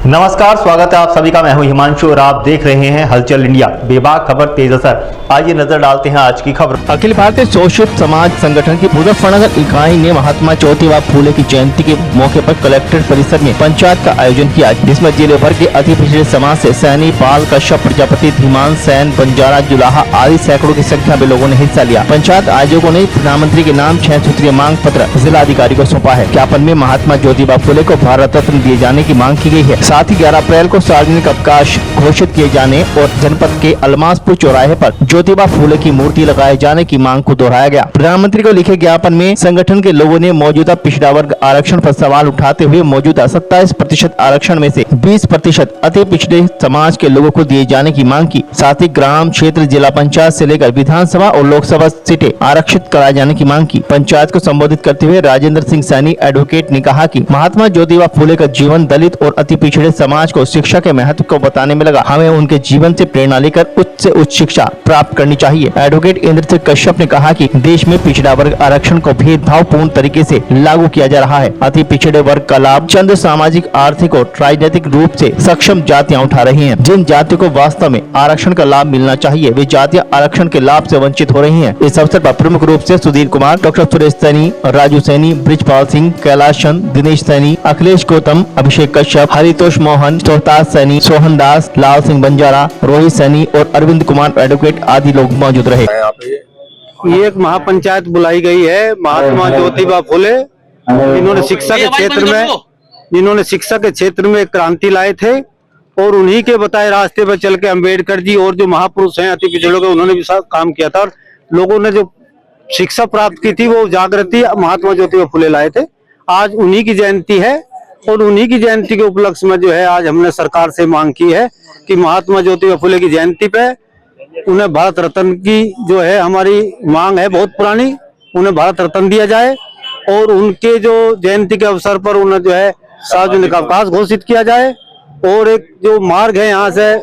नमस्कार, स्वागत है आप सभी का। मैं हूं हिमांशु और आप देख रहे हैं हलचल इंडिया। बेबाक खबर तेज असर। आइए नजर डालते हैं आज की खबर। अखिल भारतीय शोषित समाज संगठन की मुजफ्फरनगर इकाई ने महात्मा ज्योतिबा फूले की जयंती के मौके पर कलेक्ट्रेट परिसर में पंचायत का आयोजन किया, जिसमें जिले भर के अति पिछड़े समाज से सैनी, पाल, कश्यप, प्रजापति, धीमान, सैन, बंजारा, जुलाहा आदि सैकड़ों की संख्या में लोगों ने हिस्सा लिया। पंचायत आयोजकों ने प्रधानमंत्री के नाम 6 सूत्रीय मांग पत्र जिलाधिकारी को सौंपा है। ज्ञापन में महात्मा ज्योतिबा फूले को भारत रत्न दिए जाने की मांग की गई है। साथ ही 11 अप्रैल को सार्वजनिक अवकाश घोषित किए जाने और जनपद के अलमासपुर चौराहे पर ज्योतिबा फूले की मूर्ति लगाए जाने की मांग को दोहराया गया। प्रधानमंत्री को लिखे ज्ञापन में संगठन के लोगों ने मौजूदा पिछड़ा वर्ग आरक्षण पर सवाल उठाते हुए मौजूदा 27% आरक्षण में से 20% अति पिछड़े समाज के लोगों को दिए जाने की मांग की। साथ ही ग्राम, क्षेत्र, जिला पंचायत से लेकर विधानसभा और लोकसभा सीटें आरक्षित कराए जाने की मांग की। पंचायत को संबोधित करते हुए राजेंद्र सिंह सैनी एडवोकेट ने कहा कि महात्मा ज्योतिबा फूले का जीवन दलित और अति पिछड़े समाज को शिक्षा के महत्व को बताने में लगा। हमें उनके जीवन से प्रेरणा लेकर उच्च से उच्च शिक्षा प्राप्त करनी चाहिए। एडवोकेट इंद्रसिंह कश्यप ने कहा कि देश में पिछड़ा वर्ग आरक्षण को भेदभावपूर्ण तरीके से लागू किया जा रहा है। अति पिछड़े वर्ग का लाभ चंद सामाजिक, आर्थिक और राजनीतिक रूप से सक्षम जातियां उठा रही हैं। जिन जातियों को वास्तव में आरक्षण का लाभ मिलना चाहिए, वे जातियां आरक्षण के लाभ से वंचित हो रही हैं। इस अवसर पर प्रमुख रूप से सुधीर कुमार, डॉक्टर सुरेश सैनी, राजू सैनी, ब्रिजपाल सिंह, कैलाश चंद, दिनेश सैनी, अखिलेश गौतम, अभिषेक कश्यप, हरितोष मोहन, सोहताज सैनी, सोहन दास, लाल सिंह बंजारा, रोहित सैनी और अरविंद कुमार एडवोकेट आदि लोग मौजूद रहे। ये एक महापंचायत बुलाई गई है महात्मा ज्योतिबा फूले। इन्होंने शिक्षा के क्षेत्र में क्रांति लाए थे और उन्हीं के बताए रास्ते पर चल के अम्बेडकर जी और जो महापुरुष हैं अति पिछड़ों के, उन्होंने भी काम किया था और लोगों ने जो शिक्षा प्राप्त की थी वो जागृति महात्मा ज्योतिबा फूले लाए थे। आज उन्हीं की जयंती है और उन्हीं की जयंती के उपलक्ष्य में जो है आज हमने सरकार से मांग की है कि महात्मा ज्योतिबा फूले की जयंती पे उन्हें भारत रत्न की जो है हमारी मांग है बहुत पुरानी, उन्हें भारत रत्न दिया जाए और उनके जो जयंती के अवसर पर उन्हें जो है सार्वजनिक अवकाश घोषित किया जाए। और एक जो मार्ग है यहाँ से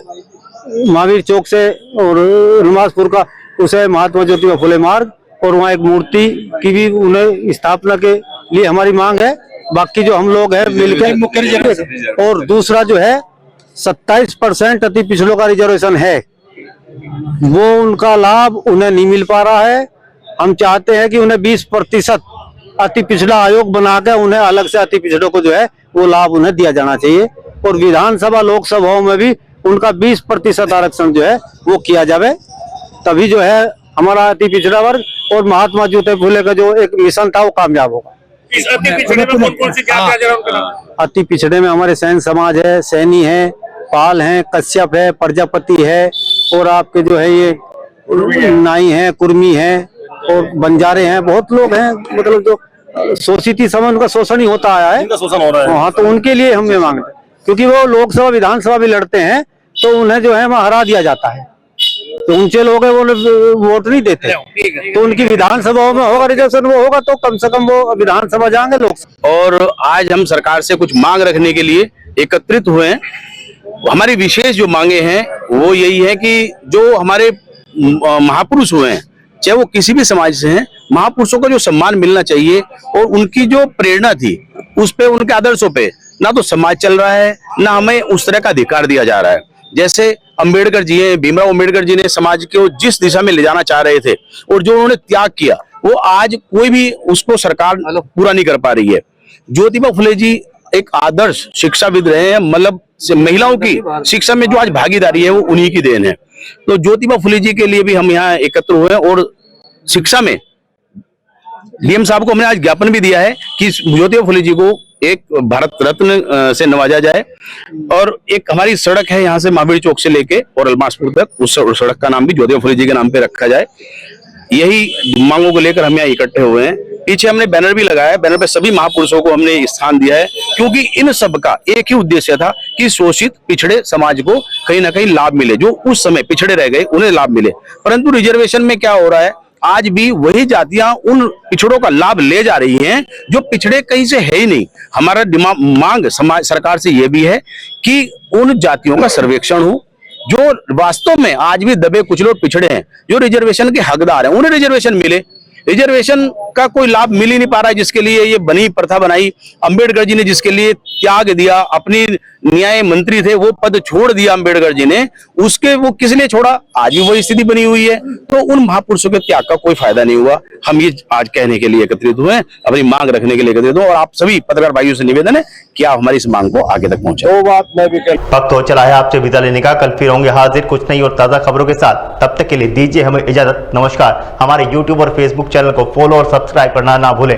महावीर चौक से और अलमासपुर का, उसे महात्मा ज्योतिबा फूले मार्ग, और वहाँ एक मूर्ति की भी उन्हें स्थापना के लिए हमारी मांग है। बाकी जो हम लोग हैं मिलकर, और दूसरा जो है 27% अति पिछड़ों का रिजर्वेशन है, वो उनका लाभ उन्हें नहीं मिल पा रहा है। हम चाहते हैं कि उन्हें 20% अति पिछड़ा आयोग बनाकर उन्हें अलग से अति पिछड़ों को जो है वो लाभ उन्हें दिया जाना चाहिए और विधानसभा लोकसभाओं में भी उनका 20% आरक्षण जो है वो किया जाए, तभी जो है हमारा अति पिछड़ा वर्ग और महात्मा ज्योतिबा फूले का जो एक मिशन था वो कामयाब होगा। इस अति पिछड़े में कौन-कौन से क्या जरा उनका नाम? अति पिछड़े में हमारे सैन समाज है, सैनी है, पाल है, कश्यप है, प्रजापति है और आपके जो है ये नाई है, कुर्मी है और बंजारे हैं। बहुत लोग हैं, मतलब जो शोषित समाज, उनका शोषण ही होता आया है, शोषण हो रहा है। हाँ, तो उनके लिए हम ये मांगते हैं क्योंकि वो लोकसभा विधानसभा भी लड़ते हैं तो उन्हें जो है वहाँ हरा दिया जाता है। तो ऊंचे लोग हैं वो वोट नहीं देते, तो उनकी विधानसभाओं में होगा रिजर्वेशन, वो होगा तो कम से कम वो विधानसभा जाएंगे लोग। और आज हम सरकार से कुछ मांग रखने के लिए एकत्रित हुए हैं। हमारी विशेष जो मांगे हैं वो यही है कि जो हमारे महापुरुष हुए हैं, चाहे वो किसी भी समाज से हैं, महापुरुषों को जो सम्मान मिलना चाहिए और उनकी जो प्रेरणा थी उस पे, उनके आदर्शों पे ना तो समाज चल रहा है, ना हमें उस तरह का अधिकार दिया जा रहा है। जैसे अंबेडकर जी हैं, भीमराव अंबेडकर जी ने समाज को जिस दिशा में ले जाना चाह रहे थे और जो उन्होंने त्याग किया वो आज कोई भी उसको सरकार पूरा नहीं कर पा रही है। ज्योतिबा फूले जी एक आदर्श शिक्षाविद रहे हैं, मतलब महिलाओं की शिक्षा में जो आज भागीदारी है वो उन्हीं की देन है। तो ज्योतिबा फूले जी के लिए भी हम यहाँ एकत्र हुए और शिक्षा में डीएम साहब को हमने आज ज्ञापन भी दिया है कि ज्योतिबा फूले जी को एक भारत रत्न से नवाजा जाए। और एक हमारी सड़क है यहाँ से महावीर चौक से लेके और अलमासपुर तक, उस सड़क का नाम भी ज्योतिबा फूले जी के नाम पे रखा जाए। यही मांगों को लेकर हम यहाँ इकट्ठे हुए हैं। पीछे हमने बैनर भी लगाया है, बैनर पे सभी महापुरुषों को हमने स्थान दिया है क्योंकि इन सब का एक ही उद्देश्य था कि शोषित पिछड़े समाज को कहीं ना कहीं लाभ मिले, जो उस समय पिछड़े रह गए उन्हें लाभ मिले। परंतु रिजर्वेशन में क्या हो रहा है, आज भी वही जातियां उन पिछड़ों का लाभ ले जा रही हैं जो पिछड़े कहीं से है ही नहीं। हमारा मांग समाज सरकार से यह भी है कि उन जातियों का सर्वेक्षण हो जो वास्तव में आज भी दबे कुचले और पिछड़े हैं, जो रिजर्वेशन के हकदार हैं, उन्हें रिजर्वेशन मिले। रिजर्वेशन का कोई लाभ मिल ही नहीं पा रहा है, जिसके लिए ये बनी प्रथा बनाई। अंबेडकर जी ने जिसके लिए त्याग दिया, अपनी न्याय मंत्री थे वो पद छोड़ दिया अंबेडकर जी ने, उसके वो किस लिए छोड़ा, आज भी वही स्थिति बनी हुई है। तो उन महापुरुषों के त्याग का कोई फायदा नहीं हुआ। हम ये आज कहने के लिए एकत्रित हुए हैं, अपनी मांग रखने के लिए एकत्रित हुए, और आप सभी पत्रकार भाइयों से निवेदन है कि आप हमारी इस मांग को आगे तक पहुंचे। वो बात मैं भी वक्त हो चला है आपसे विदा लेने का। कल फिर होंगे हाजिर कुछ नई और ताजा खबरों के साथ। तब तक के लिए दीजिए हमें इजाजत। नमस्कार। हमारे YouTube और Facebook चैनल को फॉलो और सब्सक्राइब करना ना भूलें।